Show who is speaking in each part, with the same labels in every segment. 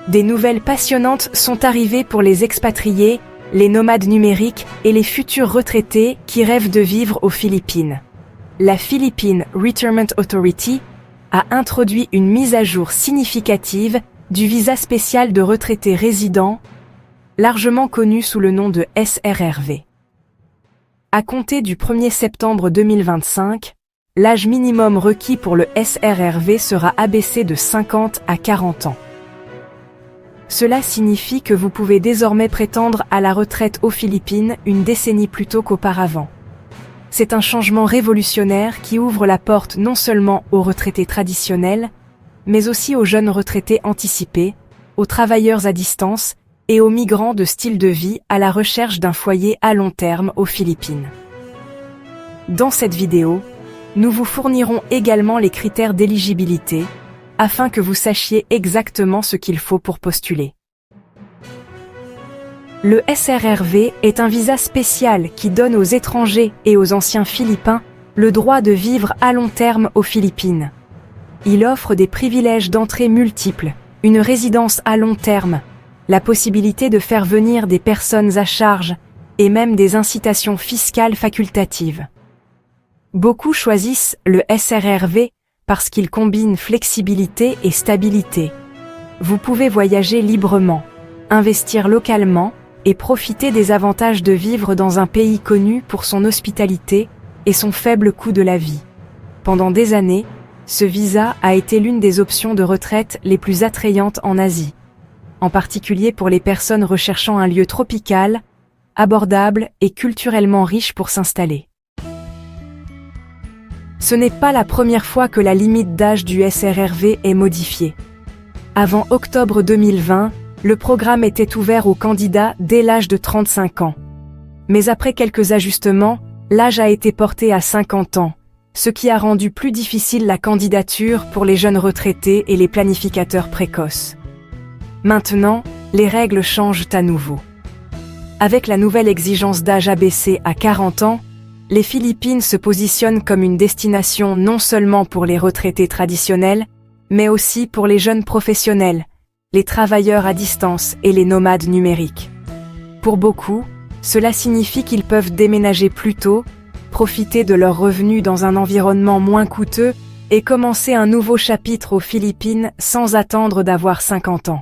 Speaker 1: Des nouvelles passionnantes sont arrivées pour les expatriés, les nomades numériques et les futurs retraités qui rêvent de vivre aux Philippines. La Philippine Retirement Authority a introduit une mise à jour significative du visa spécial de retraités résidents, largement connu sous le nom de SRRV. À compter du 1er septembre 2025, l'âge minimum requis pour le SRRV sera abaissé de 50 à 40 ans. Cela signifie que vous pouvez désormais prétendre à la retraite aux Philippines une décennie plus tôt qu'auparavant. C'est un changement révolutionnaire qui ouvre la porte non seulement aux retraités traditionnels, mais aussi aux jeunes retraités anticipés, aux travailleurs à distance et aux migrants de style de vie à la recherche d'un foyer à long terme aux Philippines. Dans cette vidéo, nous vous fournirons également les critères d'éligibilité, afin que vous sachiez exactement ce qu'il faut pour postuler. Le SRRV est un visa spécial qui donne aux étrangers et aux anciens Philippins le droit de vivre à long terme aux Philippines. Il offre des privilèges d'entrée multiples, une résidence à long terme, la possibilité de faire venir des personnes à charge et même des incitations fiscales facultatives. Beaucoup choisissent le SRRV parce qu'il combine flexibilité et stabilité. Vous pouvez voyager librement, investir localement et profiter des avantages de vivre dans un pays connu pour son hospitalité et son faible coût de la vie. Pendant des années, ce visa a été l'une des options de retraite les plus attrayantes en Asie, en particulier pour les personnes recherchant un lieu tropical, abordable et culturellement riche pour s'installer. Ce n'est pas la première fois que la limite d'âge du SRRV est modifiée. Avant octobre 2020, le programme était ouvert aux candidats dès l'âge de 35 ans. Mais après quelques ajustements, l'âge a été porté à 50 ans, ce qui a rendu plus difficile la candidature pour les jeunes retraités et les planificateurs précoces. Maintenant, les règles changent à nouveau. Avec la nouvelle exigence d'âge abaissée à 40 ans, les Philippines se positionnent comme une destination non seulement pour les retraités traditionnels, mais aussi pour les jeunes professionnels, les travailleurs à distance et les nomades numériques. Pour beaucoup, cela signifie qu'ils peuvent déménager plus tôt, profiter de leurs revenus dans un environnement moins coûteux et commencer un nouveau chapitre aux Philippines sans attendre d'avoir 50 ans.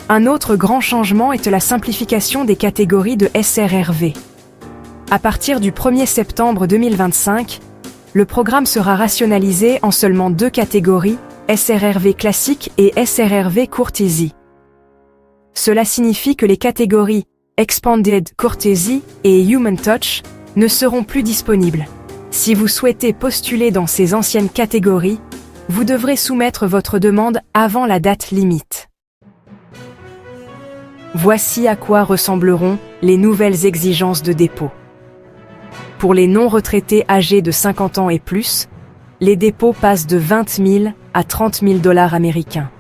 Speaker 1: Un autre grand changement est la simplification des catégories de SRRV. À partir du 1er septembre 2025, le programme sera rationalisé en seulement 2 catégories, SRRV classique et SRRV Courtesy. Cela signifie que les catégories Expanded Courtesy et Human Touch ne seront plus disponibles. Si vous souhaitez postuler dans ces anciennes catégories, vous devrez soumettre votre demande avant la date limite. Voici à quoi ressembleront les nouvelles exigences de dépôt. Pour les non-retraités âgés de 50 ans et plus, les dépôts passent de 20 000 à 30 000 $ américains.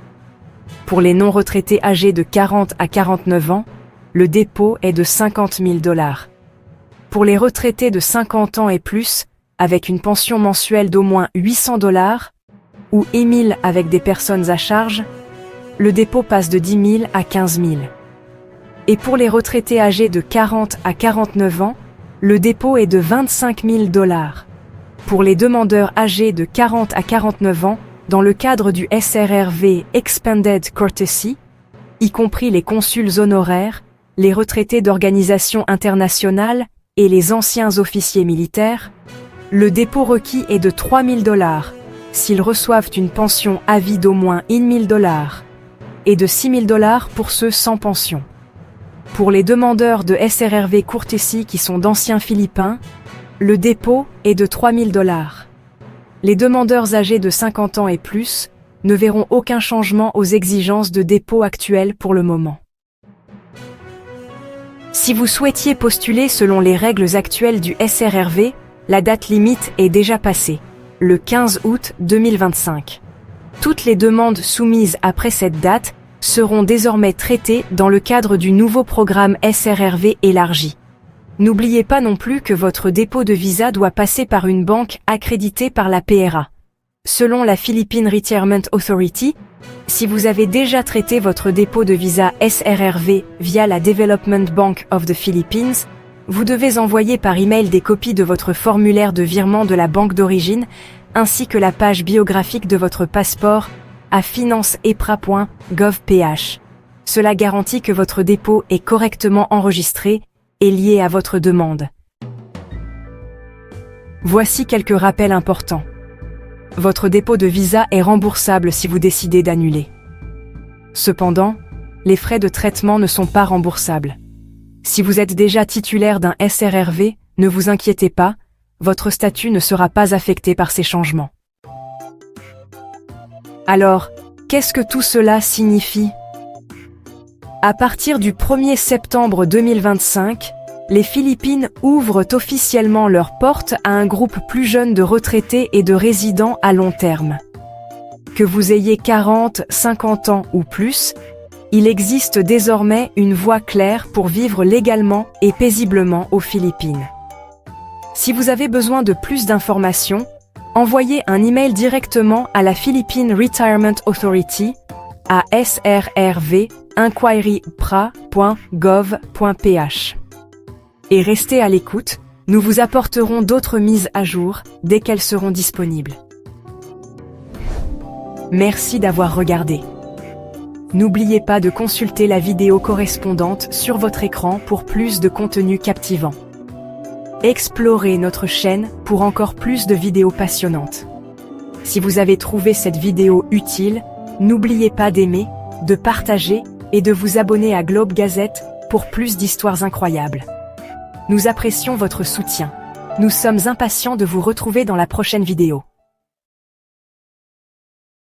Speaker 1: Pour les non-retraités âgés de 40 à 49 ans, le dépôt est de 50 000 $. Pour les retraités de 50 ans et plus, avec une pension mensuelle d'au moins 800 $, ou émile avec des personnes à charge, le dépôt passe de 10 000 à 15 000. Et pour les retraités âgés de 40 à 49 ans, le dépôt est de 25 000 $. Pour les demandeurs âgés de 40 à 49 ans, dans le cadre du SRRV Expanded Courtesy, y compris les consuls honoraires, les retraités d'organisations internationales et les anciens officiers militaires, le dépôt requis est de 3 000 $, s'ils reçoivent une pension à vie d'au moins 1 000 $, et de 6 000 $ pour ceux sans pension. Pour les demandeurs de SRRV Courtesy qui sont d'anciens Philippins, le dépôt est de 3 000 $. Les demandeurs âgés de 50 ans et plus ne verront aucun changement aux exigences de dépôt actuelles pour le moment. Si vous souhaitiez postuler selon les règles actuelles du SRRV, la date limite est déjà passée, le 15 août 2025. Toutes les demandes soumises après cette date seront désormais traitées dans le cadre du nouveau programme SRRV élargi. N'oubliez pas non plus que votre dépôt de visa doit passer par une banque accréditée par la PRA. Selon la Philippine Retirement Authority, Si vous avez déjà traité votre dépôt de visa SRRV via la Development Bank of the Philippines, vous devez envoyer par email des copies de votre formulaire de virement de la banque d'origine, ainsi que la page biographique de votre passeport à financeepra.gov.ph. Cela garantit que votre dépôt est correctement enregistré et lié à votre demande. Voici quelques rappels importants. Votre dépôt de visa est remboursable si vous décidez d'annuler. Cependant, les frais de traitement ne sont pas remboursables. Si vous êtes déjà titulaire d'un SRRV, ne vous inquiétez pas, votre statut ne sera pas affecté par ces changements. Alors, qu'est-ce que tout cela signifie? À partir du 1er septembre 2025, les Philippines ouvrent officiellement leurs portes à un groupe plus jeune de retraités et de résidents à long terme. Que vous ayez 40, 50 ans ou plus, il existe désormais une voie claire pour vivre légalement et paisiblement aux Philippines. Si vous avez besoin de plus d'informations, envoyez un email directement à la Philippine Retirement Authority à srrv@inquirypra.gov.ph. Et restez à l'écoute, nous vous apporterons d'autres mises à jour dès qu'elles seront disponibles. Merci d'avoir regardé. N'oubliez pas de consulter la vidéo correspondante sur votre écran pour plus de contenu captivant. Explorez notre chaîne pour encore plus de vidéos passionnantes. Si vous avez trouvé cette vidéo utile, n'oubliez pas d'aimer, de partager et de vous abonner à Globe Gazette pour plus d'histoires incroyables. Nous apprécions votre soutien. Nous sommes impatients de vous retrouver dans la prochaine vidéo.